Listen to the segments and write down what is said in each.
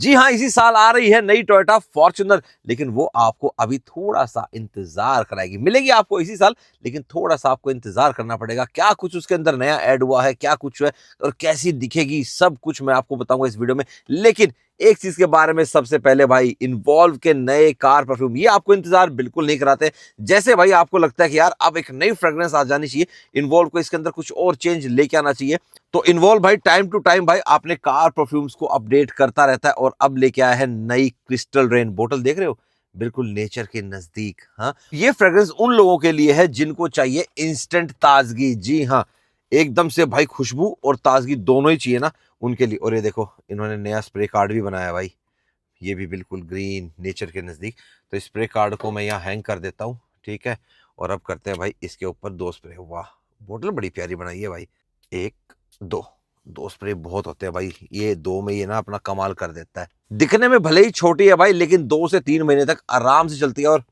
जी हाँ, इसी साल आ रही है नई टोयोटा फॉर्च्यूनर, लेकिन वो आपको अभी थोड़ा सा इंतजार कराएगी। मिलेगी आपको इसी साल, लेकिन थोड़ा सा आपको इंतजार करना पड़ेगा। क्या कुछ उसके अंदर नया ऐड हुआ है, क्या कुछ है और कैसी दिखेगी, सब कुछ मैं आपको बताऊंगा इस वीडियो में। लेकिन एक चीज के बारे में सबसे पहले भाई, इन्वॉल्व के नए कार परफ्यूम, ये आपको इंतजार बिल्कुल नहीं कराते। जैसे भाई आपको लगता है कि यार अब एक नई फ्रेग्रेंस आ जानी चाहिए, इन्वॉल्व को इसके अंदर कुछ और चेंज लेके आना चाहिए, तो इन्वॉल्व भाई टाइम टू टाइम भाई आपने कार परफ्यूम्स को अपडेट करता रहता है। और अब लेके आया है नई क्रिस्टल रेन बोतल, देख रहे हो, बिल्कुल नेचर के नजदीक। हाँ, ये फ्रेग्रेंस उन लोगों के लिए है जिनको चाहिए इंस्टेंट ताजगी। जी हाँ, एकदम से भाई खुशबू और ताजगी दोनों ही चाहिए ना, उनके लिए। और ये देखो, इन्होंने नया स्प्रे कार्ड भी बनाया भाई, ये भी बिल्कुल ग्रीन नेचर के नजदीक। तो स्प्रे कार्ड को मैं यहाँ हैंग कर देता हूँ, ठीक है। और अब करते हैं भाई इसके ऊपर दो स्प्रे। वाह, बोतल बड़ी प्यारी बनाई है भाई। एक, दो, दो स्प्रे बहुत होते हैं भाई, ये दो में ये ना अपना कमाल कर देता है। दिखने में भले ही छोटी है भाई, लेकिन 2 से 3 महीने तक आराम से चलती है। और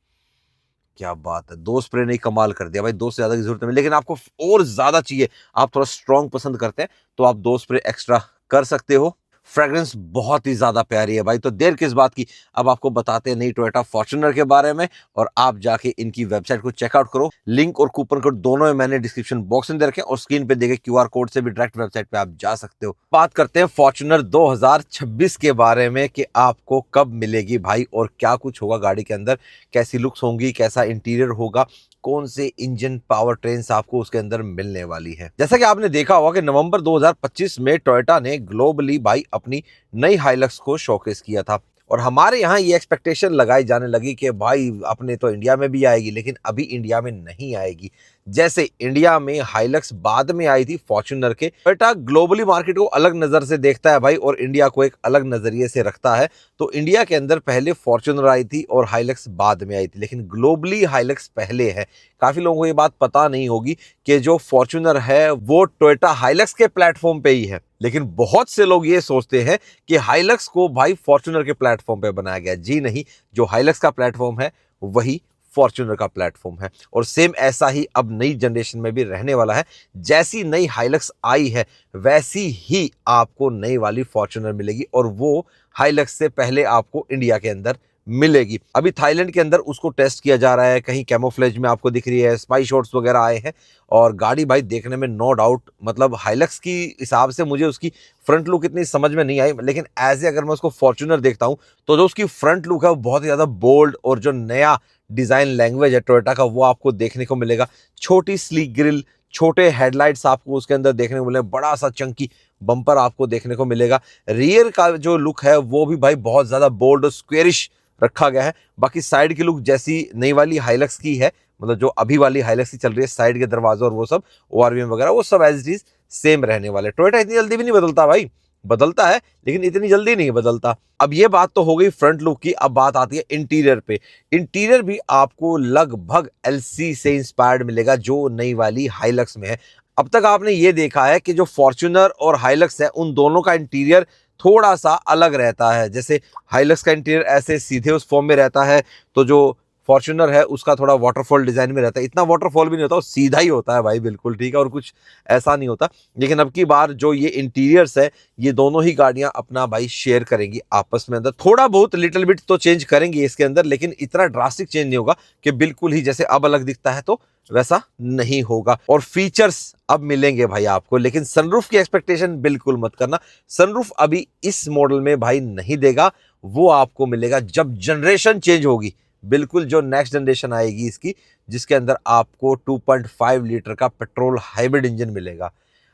क्या बात है, दो स्प्रे नहीं कमाल कर दिया भाई, दो से ज्यादा की जरूरत नहीं, लेकिन आपको और ज्यादा चाहिए, आप थोड़ा स्ट्रॉन्ग पसंद करते हैं, तो आप दो स्प्रे एक्स्ट्रा कर सकते हो। फ्रेग्रेंस बहुत ही ज्यादा प्यारी है भाई, तो देर किस बात की, अब आपको बताते हैं नई टोयोटा फॉर्च्यूनर के बारे में। और आप जाके इनकी वेबसाइट को चेकआउट करो, लिंक और कूपन कोड दोनों में मैंने डिस्क्रिप्शन बॉक्स में दे रखे हैं, और स्क्रीन पे देखे क्यूआर कोड से भी डायरेक्ट वेबसाइट पे आप जा सकते हो। बात करते हैं फॉर्च्यूनर 2026 के बारे में कि आपको कब मिलेगी भाई, और क्या कुछ होगा गाड़ी के अंदर, कैसी लुक्स होंगी, कैसा इंटीरियर होगा, कौन से इंजन पावर ट्रेन्स आपको उसके अंदर मिलने वाली है। जैसा कि आपने देखा होगा कि नवंबर 2025 में टोयोटा ने ग्लोबली भाई अपनी नई हाइलक्स को शोकेस किया था, और हमारे यहाँ ये एक्सपेक्टेशन लगाई जाने लगी कि भाई अपने तो इंडिया में भी आएगी, लेकिन अभी इंडिया में नहीं आएगी। जैसे इंडिया में हाइलक्स बाद में आई थी फॉर्च्यूनर के, टोयोटा ग्लोबली मार्केट को अलग नजर से देखता है भाई, और इंडिया को एक अलग नजरिए से रखता है। तो इंडिया के अंदर पहले फॉर्च्यूनर आई थी और हाइलक्स बाद में आई थी, लेकिन ग्लोबली हाइलक्स पहले है। काफी लोगों को ये बात पता नहीं होगी कि जो फॉर्च्यूनर है वो टोयोटा हाइलक्स के प्लेटफॉर्म पे ही है, लेकिन बहुत से लोग ये सोचते हैं कि हाइलक्स को भाई फॉर्च्यूनर के प्लेटफॉर्म पे बनाया गया। जी नहीं, जो हाइलक्स का प्लेटफॉर्म है वही फॉर्च्यूनर का प्लेटफॉर्म है, और सेम ऐसा ही अब नई जनरेशन में भी रहने वाला है। जैसी नई हाइलक्स आई है वैसी ही आपको नई वाली फॉर्च्यूनर मिलेगी, और वो हाइलक्स से पहले आपको इंडिया के अंदर मिलेगी। अभी थाईलैंड के अंदर उसको टेस्ट किया जा रहा है, कहीं कैमोफ्लेज में आपको दिख रही है, स्पाई शॉट्स वगैरह आए हैं, और गाड़ी भाई देखने में नो डाउट, मतलब हाइलक्स की हिसाब से मुझे उसकी फ्रंट लुक इतनी समझ में नहीं आई, लेकिन एज ए अगर मैं उसको फॉर्च्यूनर देखता हूं तो जो उसकी फ्रंट लुक है वो बहुत ही ज्यादा बोल्ड, और जो नया डिजाइन लैंग्वेज है टोयोटा का वो आपको देखने को मिलेगा। छोटी स्लीक ग्रिल, छोटे हेडलाइट्स आपको उसके अंदर देखने को मिलेगा, बड़ा सा चंकी बम्पर आपको देखने को मिलेगा। रियर का जो लुक है वो भी भाई बहुत ज्यादा बोल्ड और स्क्वेरिश रखा गया है। बाकी साइड की लुक जैसी नई वाली हाइलक्स की है, मतलब जो अभी वाली हाइलक्स की चल रही है, साइड के दरवाजे और वो सब ओआरवीएम वगैरह वो सब एज इट इज सेम रहने वाले। टोयोटा इतनी जल्दी भी नहीं बदलता भाई, बदलता है लेकिन इतनी जल्दी नहीं बदलता। अब ये बात तो हो गई फ्रंट लुक की, अब बात आती है इंटीरियर पे। इंटीरियर भी आपको लगभग एलसी से इंस्पायर्ड मिलेगा जो नई वाली हाइलक्स में है। अब तक आपने ये देखा है कि जो फॉर्च्यूनर और हाइलक्स है उन दोनों का इंटीरियर थोड़ा सा अलग रहता है। जैसे हाइलक्स का इंटीरियर ऐसे सीधे उस फॉर्म में रहता है, तो जो फॉर्च्यूनर है उसका थोड़ा वाटरफॉल डिजाइन में रहता है। इतना वाटरफॉल भी नहीं होता, वो सीधा ही होता है भाई, बिल्कुल ठीक है, और कुछ ऐसा नहीं होता। लेकिन अब की बार जो ये इंटीरियर्स है ये दोनों ही गाड़ियां अपना भाई शेयर करेंगी आपस में अंदर। थोड़ा बहुत लिटिल बिट तो चेंज करेंगी इसके अंदर, लेकिन इतना ड्रास्टिक चेंज नहीं होगा कि बिल्कुल ही जैसे अब अलग दिखता है तो वैसा नहीं होगा। और फीचर्स अब मिलेंगे भाई आपको, लेकिन सनरूफ की एक्सपेक्टेशन बिल्कुल मत करना। सनरूफ अभी इस मॉडल में भाई नहीं देगा, वो आपको मिलेगा जब जनरेशन चेंज होगी। बिल्कुल जो नेक्स्ट जनरेशन आएगी इसकी, जिसके अंदर आपको 2.5 लीटर का पेट्रोल हाइब्रिड इंजन मिलेगा।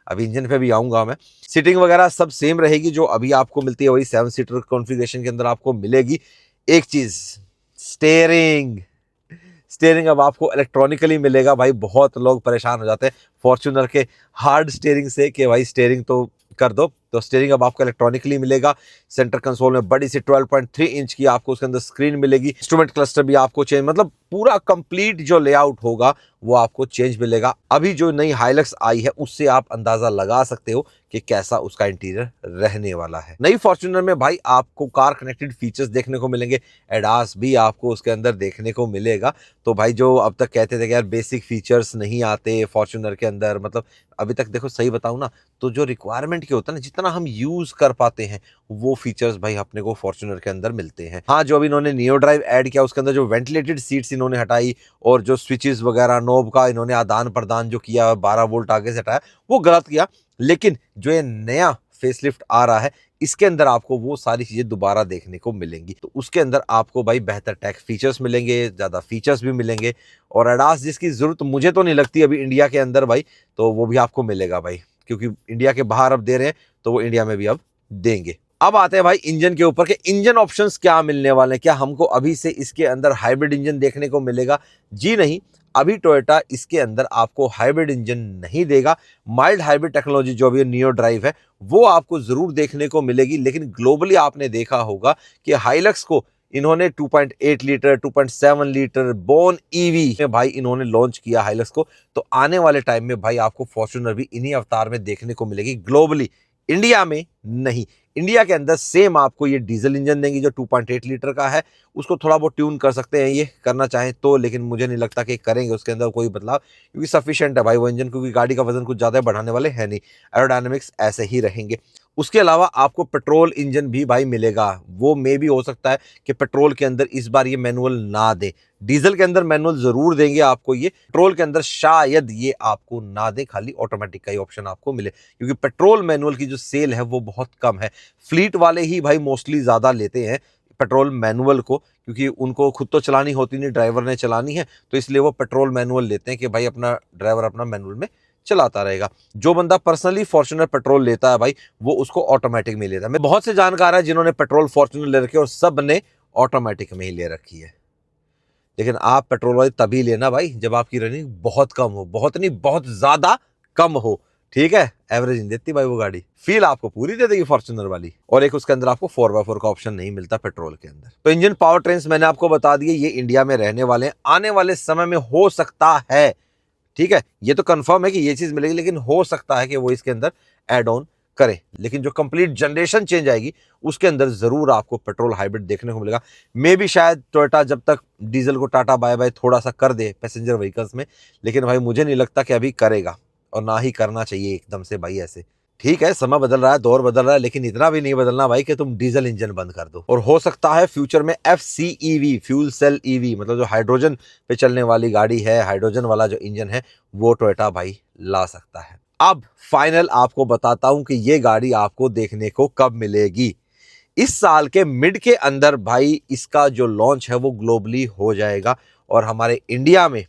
अभी इंजन पे भी आऊंगा मैं। सीटिंग वगैरह सब सेम रहेगी, जो अभी आपको मिलती है वही 7 सीटर कॉन्फ़िगरेशन के अंदर आपको मिलेगी। एक चीज, स्टेयरिंग। स्टेयरिंग अब आपको इलेक्ट्रॉनिकली मिलेगा भाई। बहुत लोग परेशान हो जाते हैं फॉर्च्यूनर के हार्ड स्टेयरिंग से कि भाई स्टेयरिंग तो कर दो, तो स्टीयरिंग अब आपको इलेक्ट्रॉनिकली मिलेगा। सेंटर कंसोल में बड़ी सी 12.3 इंच की आपको उसके अंदर स्क्रीन मिलेगी। इंस्ट्रूमेंट क्लस्टर भी आपको चेंज, मतलब पूरा कंप्लीट जो लेआउट होगा वो आपको चेंज मिलेगा। अभी जो नई हाइलक्स आई है उससे आप अंदाजा लगा सकते हो कि कैसा उसका इंटीरियर रहने वाला है। नई फॉर्च्यूनर में भाई आपको कार कनेक्टेड फीचर्स देखने को मिलेंगे, एडास भी आपको उसके अंदर देखने को मिलेगा। तो भाई जो अब तक कहते थे कि यार बेसिक फीचर्स नहीं आते फॉर्च्यूनर के अंदर, मतलब अभी तक देखो सही बताऊं ना तो जो रिक्वायरमेंट के होता है ना, जितना हम यूज कर पाते हैं वो फीचर्स भाई अपने को फॉर्च्यूनर के अंदर मिलते हैं। हाँ, जो अभी इन्होंने नियो ड्राइव ऐड किया उसके अंदर जो वेंटिलेटेड सीट्स इन्होंने हटाई और जो स्विचेस वगैरह नोब का इन्होंने आदान प्रदान जो किया 12 वोल्ट आगे से हटाया वो गलत किया। लेकिन जो ये नया फेसलिफ्ट आ रहा है इसके अंदर आपको वो सारी चीजें दोबारा देखने को मिलेंगी। तो उसके अंदर आपको भाई बेहतर टेक फीचर्स मिलेंगे, ज्यादा फीचर्स भी मिलेंगे और एडास जिसकी जरूरत मुझे तो नहीं लगती अभी इंडिया के अंदर भाई, तो वो भी आपको मिलेगा भाई, क्योंकि इंडिया के बाहर अब दे रहे हैं तो वो इंडिया में भी अब देंगे। अब आते हैं भाई इंजन के ऊपर के इंजन ऑप्शंस क्या मिलने वाले हैं। क्या हमको अभी से इसके अंदर हाइब्रिड इंजन देखने को मिलेगा? जी नहीं, अभी टोयोटा इसके अंदर आपको हाइब्रिड इंजन नहीं देगा। माइल्ड हाइब्रिड टेक्नोलॉजी जो अभी नियो ड्राइव है वो आपको जरूर देखने को मिलेगी। लेकिन ग्लोबली आपने देखा होगा कि हाइलक्स को इन्होंने 2.8 लीटर 2.7 लीटर बोन ईवी में भाई इन्होंने लॉन्च किया हाइलक्स को। तो आने वाले टाइम में भाई आपको फॉर्च्यूनर भी इन्हीं अवतार में देखने को मिलेगी ग्लोबली, इंडिया में नहीं। इंडिया के अंदर सेम आपको ये डीजल इंजन देंगी जो 2.8 लीटर का है, उसको थोड़ा बहुत ट्यून कर सकते हैं ये करना चाहें तो, लेकिन मुझे नहीं लगता कि करेंगे उसके अंदर कोई बदलाव, क्योंकि सफिशिएंट है भाई वो इंजन, क्योंकि गाड़ी का वजन कुछ ज़्यादा बढ़ाने वाले हैं नहीं, एरोडायनेमिक्स ऐसे ही रहेंगे। उसके अलावा आपको पेट्रोल इंजन भी भाई मिलेगा। वो मे भी हो सकता है कि पेट्रोल के अंदर इस बार ये मैनुअल ना दे, डीजल के अंदर मैनुअल जरूर देंगे आपको, ये पेट्रोल के अंदर शायद ये आपको ना दे, खाली ऑटोमेटिक का ही ऑप्शन आपको मिले, क्योंकि पेट्रोल मैनुअल की जो सेल है वो बहुत कम है। फ्लीट वाले ही भाई मोस्टली ज़्यादा लेते हैं पेट्रोल मैनुअल को, क्योंकि उनको खुद तो चलानी होती नहीं, ड्राइवर ने चलानी है, तो इसलिए वो पेट्रोल मैनुअल लेते हैं कि भाई अपना ड्राइवर अपना मैनुअल में चलाता रहेगा। जो बंदा पर्सनली फॉर्च्यूनर पेट्रोल लेता है भाई वो उसको ऑटोमेटिक में लेता है। मैं बहुत से जानकार है जिन्होंने पेट्रोल फॉर्च्यूनर ले रखी है और सब ने ऑटोमेटिक में ही ले रखी है। लेकिन आप पेट्रोल वाली तभी लेना भाई जब आपकी रनिंग बहुत कम हो, बहुत नहीं बहुत ज्यादा कम हो, ठीक है। एवरेज नहीं देती भाई वो गाड़ी, फील आपको पूरी दे देगी फॉर्च्यूनर वाली। और एक उसके अंदर आपको 4x4 का ऑप्शन नहीं मिलता पेट्रोल के अंदर। तो इंजन पावर ट्रेन्स मैंने आपको बता दिए, ये इंडिया में रहने वाले हैं, आने वाले समय में हो सकता है, ठीक है, ये तो कंफर्म है कि ये चीज मिलेगी, लेकिन हो सकता है कि वो इसके अंदर एड ऑन करें। लेकिन जो कंप्लीट जनरेशन चेंज आएगी उसके अंदर जरूर आपको पेट्रोल हाइब्रिड देखने को मिलेगा। मे भी शायद टोयोटा जब तक डीजल को टाटा बाय बाय थोड़ा सा कर दे पैसेंजर व्हीकल्स में, लेकिन भाई मुझे नहीं लगता कि अभी करेगा, और ना ही करना चाहिए एकदम से भाई ऐसे। ठीक है, समय बदल रहा है, दौर बदल रहा है, लेकिन इतना भी नहीं बदलना भाई कि तुम डीजल इंजन बंद कर दो। और हो सकता है फ्यूचर में FCEV फ्यूल सेल ईवी, मतलब जो हाइड्रोजन पे चलने वाली गाड़ी है, हाइड्रोजन वाला जो इंजन है वो टोयोटा भाई ला सकता है। अब फाइनल आपको बताता हूं कि ये गाड़ी आपको देखने को कब मिलेगी। इस साल के मिड के अंदर भाई इसका जो लॉन्च है वो ग्लोबली हो जाएगा, और हमारे इंडिया में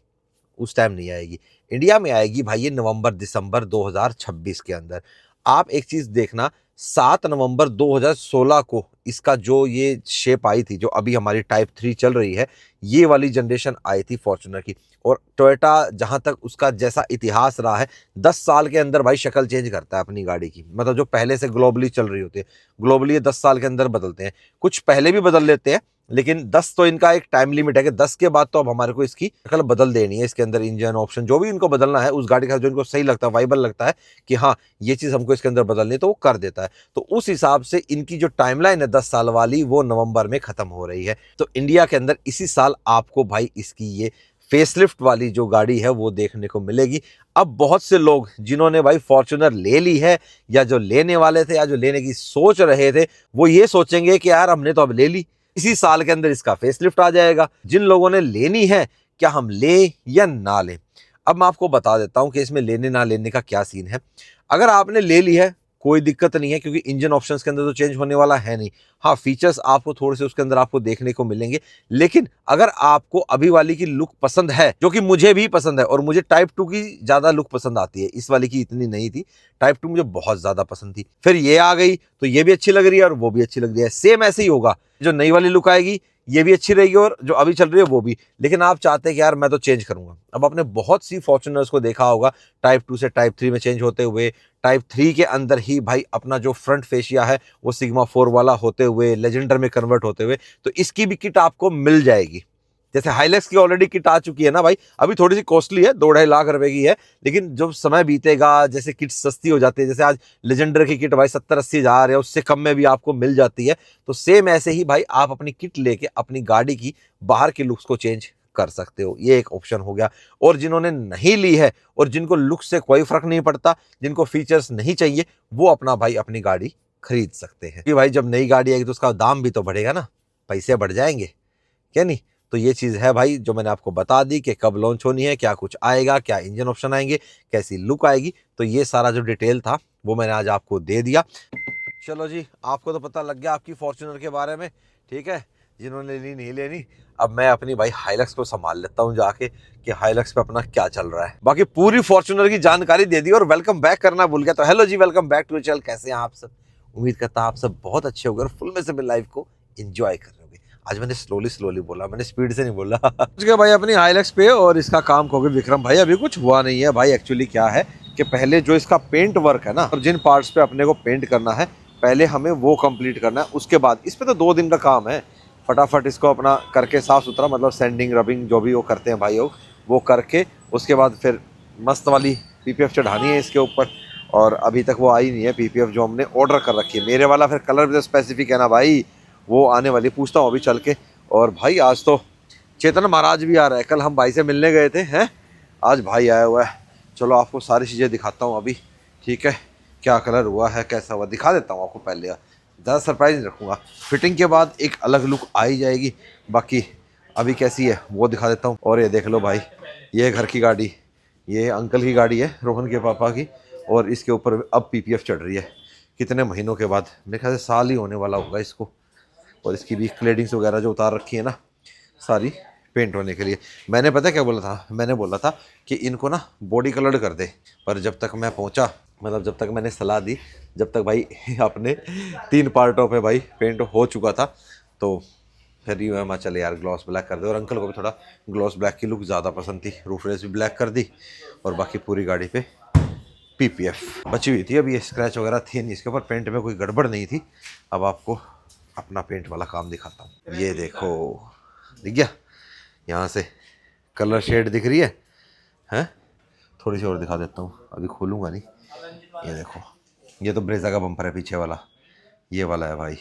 उस टाइम नहीं आएगी। इंडिया में आएगी भाई ये नवंबर दिसंबर 2026 के अंदर। आप एक चीज देखना, 7 नवंबर 2016 को इसका जो ये शेप आई थी, जो अभी हमारी टाइप 3 चल रही है, ये वाली जनरेशन आई थी फॉर्च्यूनर की। और टोयोटा जहां तक उसका जैसा इतिहास रहा है, 10 साल के अंदर भाई शक्ल चेंज करता है अपनी गाड़ी की। मतलब जो पहले से ग्लोबली चल रही होती है, ग्लोबली ये 10 साल के अंदर बदलते हैं, कुछ पहले भी बदल लेते हैं, लेकिन 10 तो इनका एक टाइम लिमिट है कि 10 के बाद तो अब हमारे को इसकी शक्ल बदल देनी है। इसके अंदर इंजन ऑप्शन जो भी इनको बदलना है, उस गाड़ी का जो इनको सही लगता है, वाइबल लगता है कि हाँ ये चीज़ हमको इसके अंदर बदलनी है, तो वो कर देता है। तो उस हिसाब से इनकी जो टाइमलाइन है 10 साल वाली, वो नवंबर में खत्म हो रही है। तो इंडिया के अंदर इसी साल आपको भाई इसकी ये फेसलिफ्ट वाली जो गाड़ी है वो देखने को मिलेगी। अब बहुत से लोग जिन्होंने भाई फॉर्च्यूनर ले ली है, या जो लेने वाले थे, या जो लेने की सोच रहे थे, वो ये सोचेंगे कि यार हमने तो अब ले ली, इसी साल के अंदर इसका फेसलिफ्ट आ जाएगा। जिन लोगों ने लेनी है, क्या हम ले या ना लें? अब मैं आपको बता देता हूं कि इसमें लेने ना लेने का क्या सीन है। अगर आपने ले ली है कोई दिक्कत नहीं है, क्योंकि इंजन ऑप्शंस के अंदर तो चेंज होने वाला है नहीं। हाँ, फीचर्स आपको थोड़े से उसके अंदर आपको देखने को मिलेंगे, लेकिन अगर आपको अभी वाली की लुक पसंद है, जो कि मुझे भी पसंद है, और मुझे टाइप 2 की ज्यादा लुक पसंद आती है, इस वाली की इतनी नहीं थी, टाइप 2 मुझे बहुत ज्यादा पसंद थी, फिर ये आ गई तो ये भी अच्छी लग रही है और वो भी अच्छी लग रही है। सेम ऐसे ही होगा, जो नई वाली लुक आएगी ये भी अच्छी रहेगी और जो अभी चल रही है वो भी। लेकिन आप चाहते हैं कि यार मैं तो चेंज करूंगा। अब आपने बहुत सी फॉर्च्यूनर्स को देखा होगा टाइप 2 से टाइप 3 में चेंज होते हुए, टाइप 3 के अंदर ही भाई अपना जो फ्रंट फेशिया है वो सिग्मा 4 वाला होते हुए लेजेंडर में कन्वर्ट होते हुए, तो इसकी भी किट आपको मिल जाएगी। जैसे हाइलक्स की ऑलरेडी किट आ चुकी है ना भाई, अभी थोड़ी सी कॉस्टली है, 2-2.5 लाख रुपए की है, लेकिन जब समय बीतेगा, जैसे किट सस्ती हो जाती है, जैसे आज लेजेंडर की किट भाई 70-80 हज़ार है, उससे कम में भी आपको मिल जाती है, तो सेम ऐसे ही भाई आप अपनी किट लेके अपनी गाड़ी की बाहर की लुक्स को चेंज कर सकते हो। ये एक ऑप्शन हो गया। और जिन्होंने नहीं ली है और जिनको लुक से कोई फर्क नहीं पड़ता, जिनको फीचर्स नहीं चाहिए, वो अपना भाई अपनी गाड़ी खरीद सकते हैं कि भाई जब नई गाड़ी आएगी तो उसका दाम भी तो बढ़ेगा ना, पैसे बढ़ जाएंगे क्या नहीं। तो ये चीज़ है भाई जो मैंने आपको बता दी कि कब लॉन्च होनी है, क्या कुछ आएगा, क्या इंजन ऑप्शन आएंगे, कैसी लुक आएगी। तो ये सारा जो डिटेल था वो मैंने आज आपको दे दिया। चलो जी, आपको तो पता लग गया आपकी फॉर्च्यूनर के बारे में, ठीक है। जिन्होंने लेनी नहीं लेनी, अब मैं अपनी भाई हाइलक्स को संभाल लेता हूँ जाके कि हाइलक्स पे अपना क्या चल रहा है। बाकी पूरी फॉर्च्यूनर की जानकारी दे दी और वेलकम बैक करना भूल गया। तो हेलो जी, वेलकम बैक टू चैनल। कैसे हैं आप सब? उम्मीद करता हूँ आप सब बहुत अच्छे होंगे और फुल में से अपनी लाइफ को एंजॉय कर रहे होंगे। आज मैंने स्लोली बोला, मैंने स्पीड से नहीं बोला। उसके भाई अपनी हाइलक्स पे और इसका काम को विक्रम भाई अभी कुछ हुआ नहीं है भाई। एक्चुअली क्या है कि पहले जो इसका पेंट वर्क है ना, और जिन पार्ट्स पे अपने को पेंट करना है पहले हमें वो कंप्लीट करना है। उसके बाद इस पे तो 2 दिन का काम है। फटाफट इसको अपना करके साफ सुथरा, मतलब सैंडिंग रबिंग जो भी वो करते हैं भाई वो करके उसके बाद फिर मस्त वाली पीपीएफ चढ़ानी है इसके ऊपर। और अभी तक वो आई नहीं है पीपीएफ जो हमने ऑर्डर कर रखी है। मेरे वाला फिर कलर भी तो स्पेसिफिक है ना भाई, वो आने वाली, पूछता हूँ अभी चल के। और भाई आज तो चेतन महाराज भी आ रहा है। कल हम भाई से मिलने गए थे हैं, आज भाई आया हुआ है। चलो आपको सारी चीज़ें दिखाता हूँ अभी, ठीक है। क्या कलर हुआ है, कैसा हुआ, दिखा देता हूँ आपको। पहले ज़्यादा सरप्राइज नहीं रखूँगा, फिटिंग के बाद एक अलग लुक आ ही जाएगी। बाकी अभी कैसी है वो दिखा देता हूँ। और ये देख लो भाई, ये घर की गाड़ी, ये अंकल की गाड़ी है, रोहन के पापा की। और इसके ऊपर अब पीपीएफ चढ़ रही है कितने महीनों के बाद, मेरे ख्याल से साल ही होने वाला होगा इसको। और इसकी भी क्लेडिंग्स वगैरह जो उतार रखी है ना सारी, पेंट होने के लिए। मैंने पता क्या बोला था, मैंने बोला था कि इनको ना बॉडी कलर्ड कर दे। पर जब तक मैं पहुंचा, मतलब जब तक मैंने सलाह दी, जब तक भाई अपने 3 पार्टों पे भाई पेंट हो चुका था, तो फिर ही मैं चले यार ग्लॉस ब्लैक कर दे। और अंकल को भी थोड़ा ग्लॉस ब्लैक की लुक ज़्यादा पसंद थी, रूफ रेस भी ब्लैक कर दी। और बाकी पूरी गाड़ी पे पीपीएफ बची हुई थी, अभी ये स्क्रैच वगैरह थी नहीं इसके ऊपर, पेंट में कोई गड़बड़ नहीं थी। अब आपको अपना पेंट वाला काम दिखाता हूँ। ये देखो, दिख गया यहाँ से कलर शेड दिख रही है हैं? थोड़ी सी और दिखा देता हूँ, अभी खोलूँगा नहीं। ये देखो, ये तो ब्रेजा का बम्पर है पीछे वाला, ये वाला है भाई,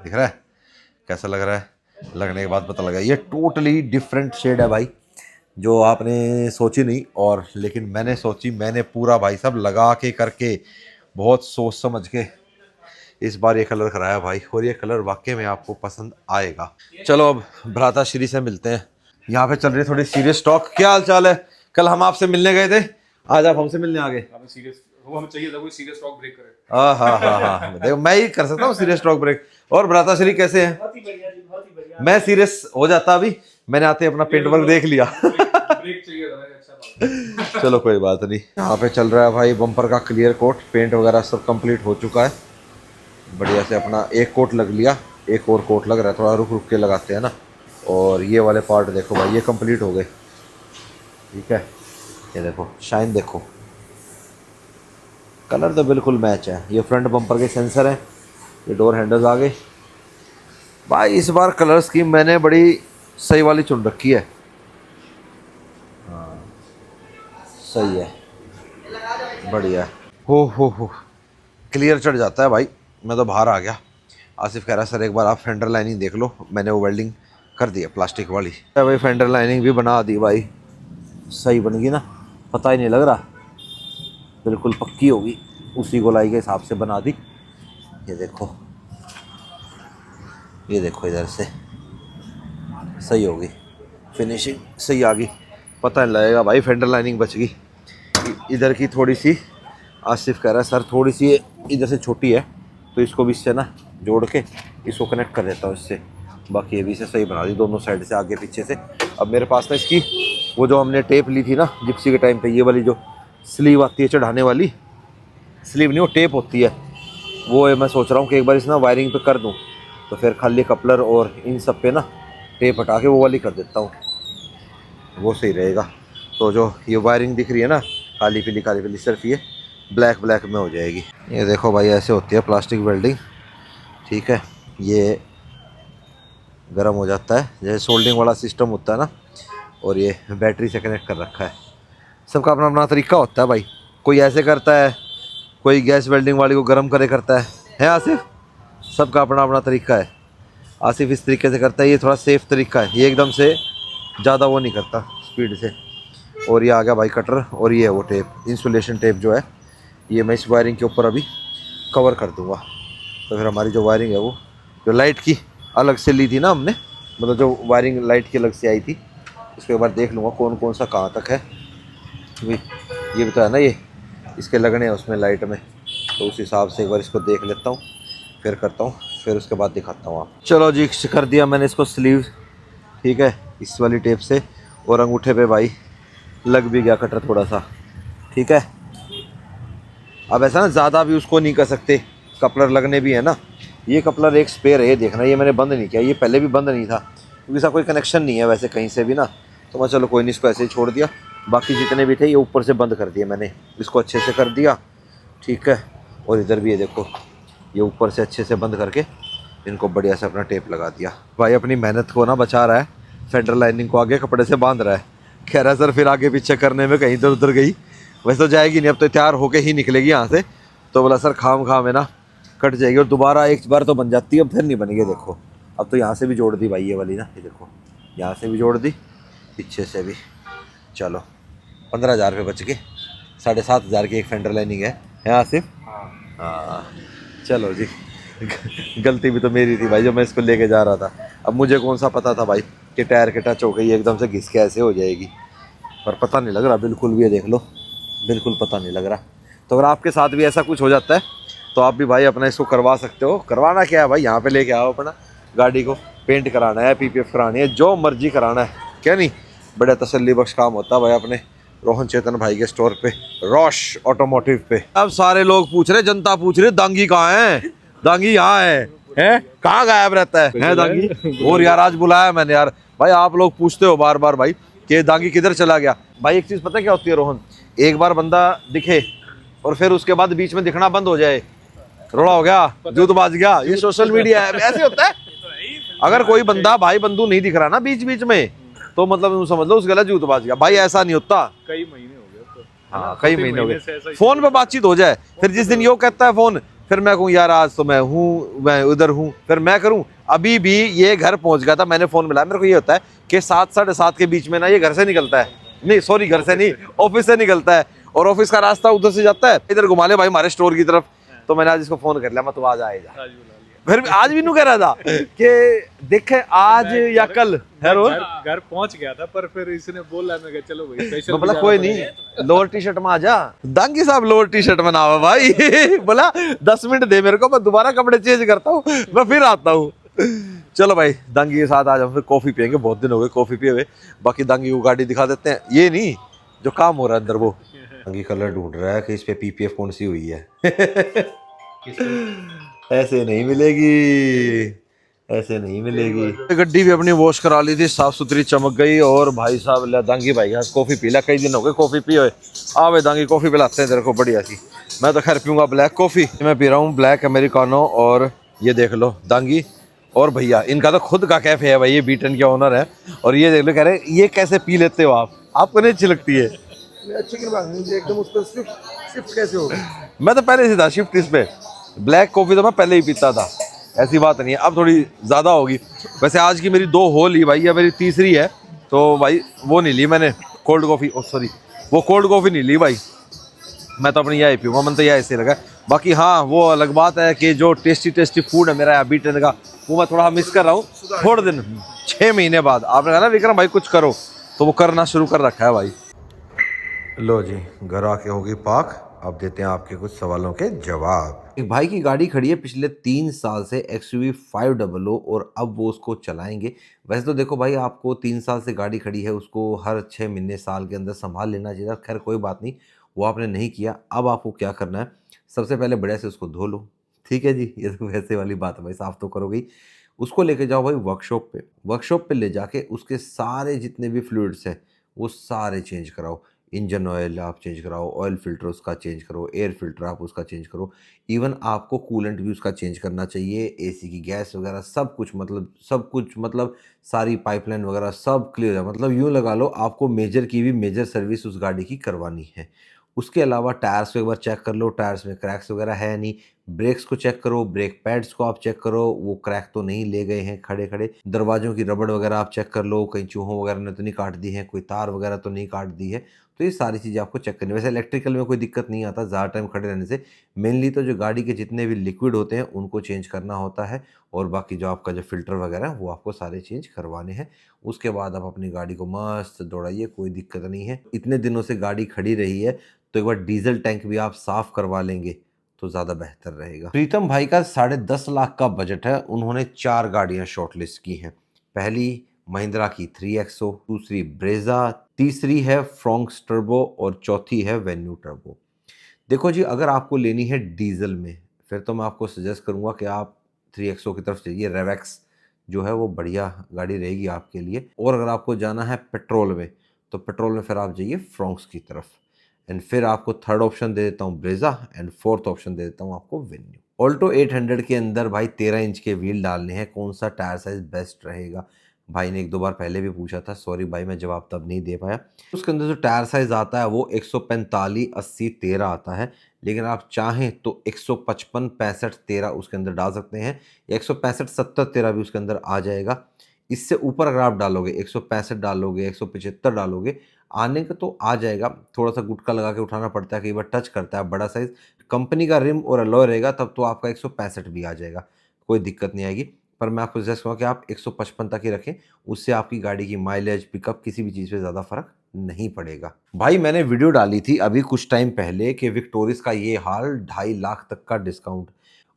दिख रहा है कैसा लग रहा है? लगने के बाद पता लगा ये टोटली डिफरेंट शेड है भाई, जो आपने सोची नहीं। और लेकिन मैंने सोची, मैंने पूरा भाई सब लगा के करके बहुत सोच समझ के इस बार ये कलर कराया भाई। और ये कलर वाकई में आपको पसंद आएगा। चलो अब भ्राता श्री से मिलते हैं। यहाँ पे चल रही है थोड़ी सीरियस टॉक। क्या हाल चाल है? कल हम आपसे मिलने गए थे, आज आप हमसे मिलने आ गए। हमें चाहिए था कोई सीरियस टॉक ब्रेक करे। हाँ, देखो मैं ही कर सकता हूँ सीरियस टॉक ब्रेक। और भ्राता श्री कैसे हैं? बहुत ही बढ़िया जी, बहुत ही बढ़िया। मैं सीरियस हो जाता, अभी मैंने आते अपना पेंट वर्क देख लिया। ब्रेक चाहिए था, मैंने अच्छा चलो कोई बात नहीं। यहाँ पे चल रहा है भाई बम्पर का क्लियर कोट, पेंट वगैरह सब कंप्लीट हो चुका है बढ़िया से। अपना एक कोट लग लिया, एक और कोट लग रहा है, थोड़ा रुक रुक के लगाते हैं ना। और ये वाले पार्ट देखो भाई, ये कंप्लीट हो गए, ठीक है। ये देखो शाइन, देखो कलर तो बिल्कुल मैच है। ये फ्रंट बम्पर के सेंसर हैं, ये डोर हैंडल्स आ गए भाई। इस बार कलर स्कीम मैंने बड़ी सही वाली चुन रखी है। हाँ सही है, बढ़िया। हो क्लियर चढ़ जाता है भाई। मैं तो बाहर आ गया। आसिफ कह रहा सर एक बार आप फेंडर लाइनिंग देख लो। मैंने वो वेल्डिंग कर दी है प्लास्टिक वाली भाई, फेंडर लाइनिंग भी बना दी भाई, सही बन गई ना, पता ही नहीं लग रहा, बिल्कुल पक्की होगी। उसी गोलाई के हिसाब से बना दी। ये देखो, ये देखो इधर से सही होगी, फिनिशिंग सही आ गई, पता नहीं लगेगा भाई। फेंडर लाइनिंग बच गई। इधर की थोड़ी सी, आसिफ कह रहा है सर थोड़ी सी इधर से छोटी है, तो इसको भी इससे ना जोड़ के इसको कनेक्ट कर देता हूँ इससे। बाकी ये भी इसे सही बना दी दोनों साइड से, आगे पीछे से। अब मेरे पास ना इसकी वो जो हमने टेप ली थी ना जिप्सी के टाइम पे, ये वाली जो स्लीव आती है चढ़ाने वाली, स्लीव नहीं वो टेप होती है, वो मैं सोच रहा हूँ कि एक बार इस ना वायरिंग पे कर दूँ, तो फिर खाली कपलर और इन सब पे ना टेप हटा के वो वाली कर देता हूँ, वो सही रहेगा। तो जो ये वायरिंग दिख रही है ना काली पीली, सिर्फ ये ब्लैक में हो जाएगी। ये देखो भाई ऐसे होती है प्लास्टिक वेल्डिंग, ठीक है। ये गर्म हो जाता है जैसे सोल्डिंग वाला सिस्टम होता है ना, और ये बैटरी से कनेक्ट कर रखा है। सबका अपना अपना तरीका होता है भाई, कोई ऐसे करता है, कोई गैस वेल्डिंग वाली को गर्म करे करता है आसिफ? सबका अपना अपना तरीका है। आसिफ इस तरीके से करता है, ये थोड़ा सेफ तरीका है, ये एकदम से ज़्यादा वो नहीं करता स्पीड से। और ये आ गया भाई कटर, और ये है वो टेप, इंसुलेशन टेप जो है, ये मैं इस वायरिंग के ऊपर अभी कवर कर दूँगा। तो फिर हमारी जो वायरिंग है वो, जो लाइट की अलग से ली थी ना हमने, मतलब जो वायरिंग लाइट की अलग से आई थी, उसके बाद देख लूँगा कौन कौन सा कहाँ तक है। ये भी तो है ना, ये इसके लगने हैं उसमें लाइट में, तो उस हिसाब से एक बार इसको देख लेता हूँ, फिर करता हूँ, फिर उसके बाद दिखाता हूँ आप। चलो जी, कर दिया मैंने इसको स्लीव, ठीक है, इस वाली टेप से, और अंगूठे पे भाई लग भी गया कटर थोड़ा सा, ठीक है। अब ऐसा ना ज़्यादा भी उसको नहीं कर सकते, कपलर लगने भी है ना। ये कपलर एक स्पेयर है, ये देखना, ये मैंने बंद नहीं किया, ये पहले भी बंद नहीं था क्योंकि इसका कोई कनेक्शन नहीं है वैसे कहीं से भी ना, तो मैं चलो कोई नहीं, इसको ऐसे ही छोड़ दिया। बाकी जितने भी थे ये ऊपर से बंद कर दिए मैंने, इसको अच्छे से कर दिया, ठीक है। और इधर भी ये देखो, ये ऊपर से अच्छे से बंद करके इनको बढ़िया से अपना टेप लगा दिया। भाई अपनी मेहनत को ना बचा रहा है, फेडर लाइनिंग को आगे कपड़े से बांध रहा है। कह रहा है सर फिर आगे पीछे करने में कहीं इधर उधर गई, वैसे तो जाएगी नहीं, अब तो तैयार होके ही निकलेगी यहाँ से। तो बोला सर खाम खाम है ना, कट जाएगी, और दोबारा एक बार तो बन जाती है, अब फिर नहीं बनेगी। देखो अब तो यहाँ से भी जोड़ दी भाई ये वाली ना, ये देखो यहाँ से भी जोड़ दी, पीछे से भी। चलो 15,000 रुपये बच गए, 7,500 की एक फेंडर लाइनिंग है आसिफ। हाँ चलो जी, गलती भी तो मेरी थी भाई, जो मैं इसको लेके जा रहा था। अब मुझे कौन सा पता था भाई कि टायर के टच हो गई एकदम से घिस के ऐसे हो जाएगी, पर पता नहीं लग रहा बिल्कुल भी, ये देख लो बिल्कुल पता नहीं लग रहा। तो अगर आपके साथ भी ऐसा कुछ हो जाता है तो आप भी भाई अपना इसको करवा सकते हो। करवाना क्या है भाई, यहाँ पे लेके आओ अपना गाड़ी को, पेंट कराना है, पीपीएफ करानी है, जो मर्जी कराना है, क्या नहीं, बड़ा तसल्ली बख्श काम होता है भाई अपने रोहन चेतन भाई के स्टोर पे, रोश ऑटोमोटिव पे। अब सारे लोग पूछ रहे, जनता पूछ रही दांगी कहाँ है, दांगी यहाँ है कहाँ गायब रहता है दांगी। और यार आज बुलाया मैंने यार, भाई आप लोग पूछते हो बार बार भाई कि दांगी किधर चला गया। भाई एक चीज़ पता क्या होती है रोहन, एक बार बंदा दिखे और फिर उसके बाद बीच में दिखना बंद हो जाए, रोड़ा हो गया, जूत बाज गया, ये सोशल मीडिया है, ऐसे होता है। अगर कोई बंदा भाई बंधु नहीं दिख रहा ना बीच बीच में, तो मतलब समझ लो उस गला जूत बाज गया। भाई ऐसा नहीं होता, कई महीने हो गए तो, हाँ कई महीने हो गए, फोन पे बातचीत हो जाए, फिर जिस दिन यो कहता है फोन, फिर मैं कहूँ यार आज तो मैं हूँ, मैं उधर हूँ, फिर मैं करूँ। अभी भी ये घर पहुंच गया था, मैंने फोन मिलाया, मेरे को ये होता है कि 7 साढ़े 7 के बीच में ना ये घर से निकलता है, नहीं सॉरी घर से नहीं, ऑफिस से निकलता है, और ऑफिस का रास्ता उधर से जाता है, इधर घुमा ले भाई हमारे स्टोर की तरफ। तो मैंने आज इसको फोन कर लिया, मैं तो आज आएगा, फिर आज भी नू कह रहा था कि देखे आज या कल है रोज। घर पहुंच गया था, पर फिर इसने बोला, मैं कहा चलो भाई स्पेशल, बोला कोई नहीं लोअर टी शर्ट में आ जा, दांगी साहब लोअर टी शर्ट में ना आवा भाई। बोला 10 मिनट दे मेरे को, मैं दोबारा कपड़े चेंज करता हूँ, मैं फिर आता हूँ। चलो भाई दांगी के साथ आज हम फिर कॉफी पियेंगे, बहुत दिन हो गए कॉफी पिए हुए। बाकी दांगी को गाड़ी दिखा देते हैं, ये नहीं जो काम हो रहा है अंदर, वो दांगी कलर ढूंढ रहा है कि इस पे पीपीएफ कौन सी हुई है। ऐसे नहीं मिलेगी, ऐसे नहीं मिलेगी। गड्डी भी अपनी वॉश करा ली थी, साफ सुथरी चमक गई। और भाई साहब दांगी भाई यहाँ कॉफी पी ला, कई दिन हो गए कॉफी पिए हुए। आ भाई दांगी कॉफी पिलाते हैं तेरे को बढ़िया सी। मैं तो खैर पीऊंगा ब्लैक कॉफी, मैं पी रहा हूँ ब्लैक अमेरिकानो। और ये देख लो दांगी और भैया, इनका तो खुद का कैफे है भाई, ये बीटन के ओनर है। और ये देख लो, कह रहे ये कैसे पी लेते हो आप, आपको नहीं अच्छी लगती है? अच्छी एकदम उस पर शिफ्ट कैसे होगा? मैं तो पहले से था शिफ्ट इस पे, ब्लैक कॉफ़ी तो मैं पहले ही पीता था, ऐसी बात नहीं है, अब थोड़ी ज़्यादा होगी। वैसे आज की मेरी 2 हो ली भाई, या मेरी तीसरी है, तो भाई वो नहीं ली मैंने कोल्ड कॉफ़ी, ओ सॉरी वो कोल्ड कॉफ़ी नहीं ली भाई, मैं तो अपनी यह पीऊँगा, मन तो यह ऐसे लगा। बाकी हाँ वो अलग बात है कि जो टेस्टी टेस्टी फूड है मेरा यहाँ बीटन का, वो मैं थोड़ा मिस कर रहा हूँ। थोड़े दिन 6 महीने बाद आपने कहा ना विक्रम भाई कुछ करो, तो वो करना शुरू कर रखा है भाई। लो जी घर आके होगी पाक, अब देते हैं आपके कुछ सवालों के जवाब। एक भाई की गाड़ी खड़ी है पिछले 3 साल से, XUV 500, और अब वो उसको चलाएंगे। वैसे तो देखो भाई आपको 3 साल से गाड़ी खड़ी है, उसको हर 6 महीने साल के अंदर संभाल लेना चाहिए। खैर कोई बात नहीं, वो आपने नहीं किया। अब आपको क्या करना है, सबसे पहले बढ़िया से उसको धो लो, ठीक है जी, ये तो वैसे वाली बात है भाई, साफ़ तो करोगे ही। उसको लेके जाओ भाई वर्कशॉप पे ले जाके उसके सारे जितने भी फ्लूइड्स हैं वो सारे चेंज कराओ। इंजन ऑयल आप चेंज कराओ, ऑयल फिल्टर उसका चेंज करो, एयर फिल्टर आप उसका चेंज करो, इवन आपको कूलेंट भी उसका चेंज करना चाहिए, एसी की गैस वगैरह सब कुछ, मतलब सारी पाइपलाइन वगैरह सब क्लियर है। मतलब यूँ लगा लो आपको मेजर की भी मेजर सर्विस उस गाड़ी की करवानी है। उसके अलावा टायर्स को एक बार चेक कर लो, टायर्स में क्रैक्स वगैरह है नहीं। ब्रेक्स को चेक करो, ब्रेक पैड्स को आप चेक करो, वो क्रैक तो नहीं ले गए हैं खड़े खड़े। दरवाजों की रबड़ वगैरह आप चेक कर लो, कहीं चूहों वगैरह ने तो नहीं काट दी है, कोई तार वगैरह तो नहीं काट दी है। तो ये सारी चीज़ें आपको चेक करनी है। वैसे इलेक्ट्रिकल में कोई दिक्कत नहीं आता ज़्यादा टाइम खड़े रहने से। मेनली तो जो गाड़ी के जितने भी लिक्विड होते हैं उनको चेंज करना होता है, और बाकी जो आपका जो फ़िल्टर वगैरह है वो आपको सारे चेंज करवाने हैं। उसके बाद आप अपनी गाड़ी को मस्त दौड़ाइए, कोई दिक्कत नहीं है। इतने दिनों से गाड़ी खड़ी रही है तो एक बार डीजल टैंक भी आप साफ़ करवा लेंगे तो ज़्यादा बेहतर रहेगा। प्रीतम भाई का 10.5 लाख का बजट है। उन्होंने 4 गाड़ियाँ शॉर्टलिस्ट की हैं। पहली महिंद्रा की 3XO, दूसरी ब्रेजा, तीसरी है फ्रॉन्क्स टर्बो और चौथी है वेन्यू टर्बो। देखो जी, अगर आपको लेनी है डीजल में, फिर तो मैं आपको सजेस्ट करूंगा कि आप 3XO की तरफ जाइए। रेवेक्स जो है वो बढ़िया गाड़ी रहेगी आपके लिए। और अगर आपको जाना है पेट्रोल में, तो पेट्रोल में फिर आप जाइए फ्रॉन्क्स की तरफ। एंड फिर आपको थर्ड ऑप्शन दे देता हूँ ब्रेजा, एंड फोर्थ ऑप्शन दे देता हूँ आपको वेन्यू। ऑल्टो 800 के अंदर भाई 13 इंच के व्हील डालने हैं, कौन सा टायर साइज बेस्ट रहेगा? भाई ने 1-2 बार पहले भी पूछा था, सॉरी भाई मैं जवाब तब नहीं दे पाया। उसके अंदर जो टायर साइज आता है वो 145, 80, 13 आता है। लेकिन आप चाहें तो 155, 65, 13 उसके अंदर डाल सकते हैं। 165, 70, 13 भी उसके अंदर आ जाएगा। इससे ऊपर अगर आप डालोगे, 165 डालोगे, 175 डालोगे, आने का तो आ जाएगा। थोड़ा सा गुटका लगा के उठाना पड़ता है, कई बार टच करता है बड़ा साइज। कंपनी का रिम और अलॉय रहेगा तब तो आपका 165 भी आ जाएगा, कोई दिक्कत नहीं आएगी। पर मैं आपको सजेस्ट करूँगा कि आप 155 तक ही रखें। उससे आपकी गाड़ी की माइलेज, पिकअप, किसी भी चीज़ पे ज़्यादा फर्क नहीं पड़ेगा। भाई मैंने वीडियो डाली थी अभी कुछ टाइम पहले कि विक्टोरिस का ये हाल, 2.5 लाख तक का डिस्काउंट।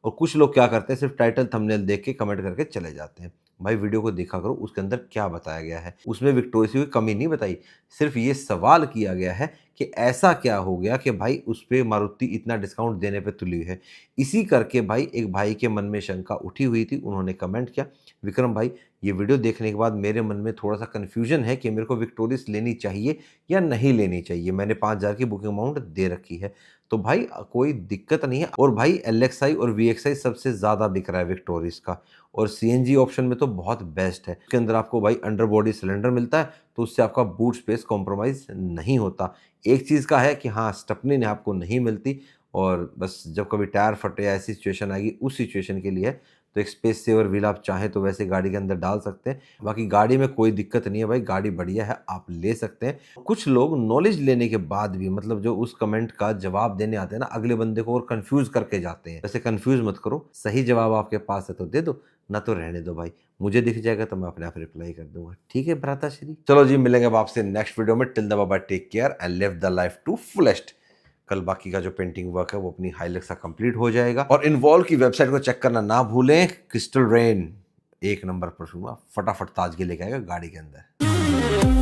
और कुछ लोग क्या करते हैं, सिर्फ टाइटल थंबनेल देख के कमेंट करके चले जाते हैं। भाई वीडियो को देखा करो, उसके अंदर क्या बताया गया है। उसमें विक्टोरियस की कोई कमी नहीं बताई, सिर्फ ये सवाल किया गया है कि ऐसा क्या हो गया कि भाई उस पर मारुति इतना डिस्काउंट देने पे तुली है। इसी करके भाई एक भाई के मन में शंका उठी हुई थी, उन्होंने कमेंट किया, विक्रम भाई ये वीडियो देखने के बाद मेरे मन में थोड़ा सा कन्फ्यूजन है कि मेरे को विक्टोरियस लेनी चाहिए या नहीं लेनी चाहिए। मैंने 5,000 की बुकिंग अमाउंट दे रखी है। तो भाई कोई दिक्कत नहीं है। और भाई LXI और VXI सबसे ज़्यादा बिक रहा है विक्टोरियस का, और CNG ऑप्शन में तो बहुत बेस्ट है। उसके अंदर आपको भाई अंडर बॉडी सिलेंडर मिलता है, तो उससे आपका बूट स्पेस कॉम्प्रोमाइज़ नहीं होता। एक चीज़ का है कि हाँ, स्टेपनी ने आपको नहीं मिलती, और बस जब कभी टायर फटे या ऐसी सिचुएशन आएगी, उस सिचुएशन के लिए है। तो एक स्पेस सेवर व्हील आप चाहें तो वैसे गाड़ी के अंदर डाल सकते हैं। बाकी गाड़ी में कोई दिक्कत नहीं है भाई, गाड़ी बढ़िया है, आप ले सकते हैं। कुछ लोग नॉलेज लेने के बाद भी, मतलब जो उस कमेंट का जवाब देने आते हैं ना, अगले बंदे को और कंफ्यूज करके जाते हैं। वैसे कंफ्यूज मत करो, सही जवाब आपके पास है तो दे दो, ना तो रहने दो भाई। मुझे दिख जाएगा तो मैं अपने आप रिप्लाई कर दूंगा। ठीक है भ्राताश्री, चलो जी, मिलेंगे अब आपसे नेक्स्ट वीडियो में। Till the bye, take care and live the life to fullest. कल बाकी का जो पेंटिंग वर्क है वो अपनी हाइलेक्स का कंप्लीट हो जाएगा। और इन्वॉल्व की वेबसाइट को चेक करना ना भूलें। क्रिस्टल रेन 1 नंबर परफ्यूम फटाफट ताजगी लेके आएगा गाड़ी के अंदर।